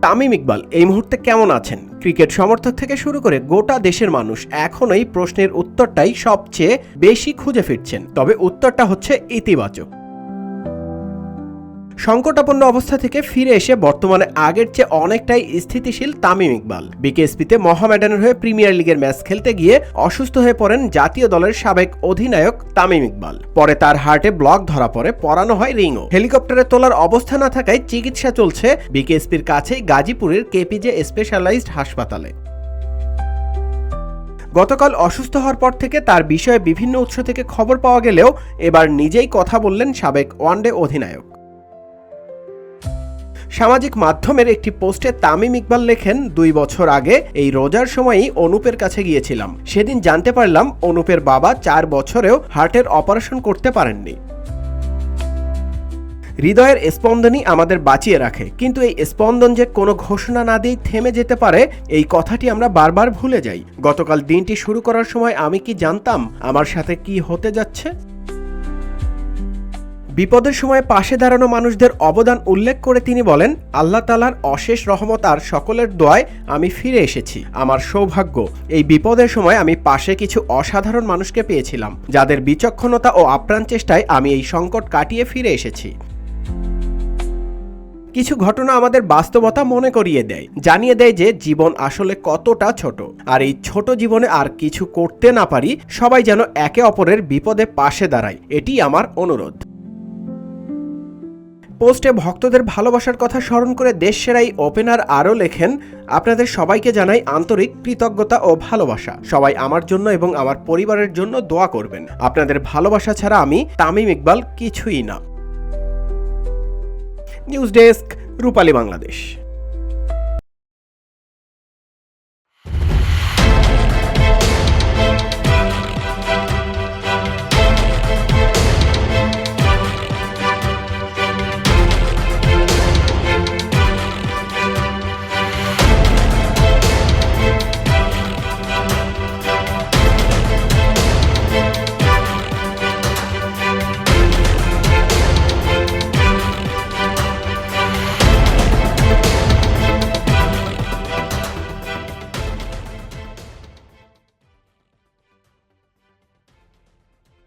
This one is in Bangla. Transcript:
তামিম ইকবাল এই মুহূর্তে কেমন আছেন? ক্রিকেট সমর্থক থেকে শুরু করে গোটা দেশের মানুষ এখনই প্রশ্নের উত্তরটাই সবচেয়ে বেশি খুঁজে ফিরছেন। তবে উত্তরটা হচ্ছে ইতিবাচক। সংকটাপন্ন অবস্থা থেকে ফিরে এসে বর্তমানে আগের চেয়ে অনেকটাই স্থিতিশীল তামিম ইকবাল। বিকেএসপিতে মোহামেডানের হয়ে প্রিমিয়ার লিগের ম্যাচ খেলতে গিয়ে অসুস্থ হয়ে পড়েন জাতীয় দলের সাবেক অধিনায়ক তামিম ইকবাল। পরে তার হার্টে ব্লক ধরা পড়ে পরানো হয় রিংও। হেলিকপ্টারে তোলার অবস্থা না থাকায় চিকিৎসা চলছে বিকেএসপির কাছেই গাজীপুরের কেপিজে স্পেশালাইজড হাসপাতালে। গতকাল অসুস্থ হওয়ার পর থেকে তার বিষয়ে বিভিন্ন উৎস থেকে খবর পাওয়া গেলেও এবার নিজেই কথা বললেন সাবেক ওয়ানডে অধিনায়ক। সামাজিক মাধ্যমের একটি পোস্টে তামিম ইকবাল লেখেন, 2 বছর আগে এই রোজার সময়ই অনুপের কাছে গিয়েছিলাম। সেদিন জানতে পারলাম অনুপের বাবা 4 বছরেও হার্টের অপারেশন করতে পারেননি। হৃদয়ের স্পন্দনই আমাদের বাঁচিয়ে রাখে, কিন্তু এই স্পন্দন যে কোনো ঘোষণা না দিয়েই থেমে যেতে পারে এই কথাটি আমরা বারবার ভুলে যাই। গতকাল দিনটি শুরু করার সময় আমি কি জানতাম আমার সাথে কি হতে যাচ্ছে? বিপদের সময় পাশে দাঁড়ানো মানুষদের অবদান উল্লেখ করে তিনি বলেন, আল্লাহ তাআলার অশেষ রহমত আর সকলের দোয়ায় আমি ফিরে এসেছি। আমার সৌভাগ্য, এই বিপদের সময় আমি পাশে কিছু অসাধারণ মানুষকে পেয়েছিলাম, যাদের বিচক্ষণতা ও আপ্রাণ চেষ্টায় আমি এই সংকট কাটিয়ে ফিরে এসেছি। কিছু ঘটনা আমাদের বাস্তবতা মনে করিয়ে দেয়, জানিয়ে দেয় যে জীবন আসলে কতটা ছোট। আর এই ছোট জীবনে আর কিছু করতে না পারি, সবাই যেন একে অপরের বিপদে পাশে দাঁড়ায়, এটি আমার অনুরোধ। পোস্টে ভক্তদের ভালোবাসার কথা স্মরণ করে দেশসেরা এই ওপেনার আরও লেখেন, আপনাদের সবাইকে জানাই আন্তরিক কৃতজ্ঞতা ও ভালোবাসা। সবাই আমার জন্য এবং আমার পরিবারের জন্য দোয়া করবেন। আপনাদের ভালোবাসা ছাড়া আমি তামিম ইকবাল কিছুই না। নিউজ ডেস্ক, রূপালী বাংলাদেশ।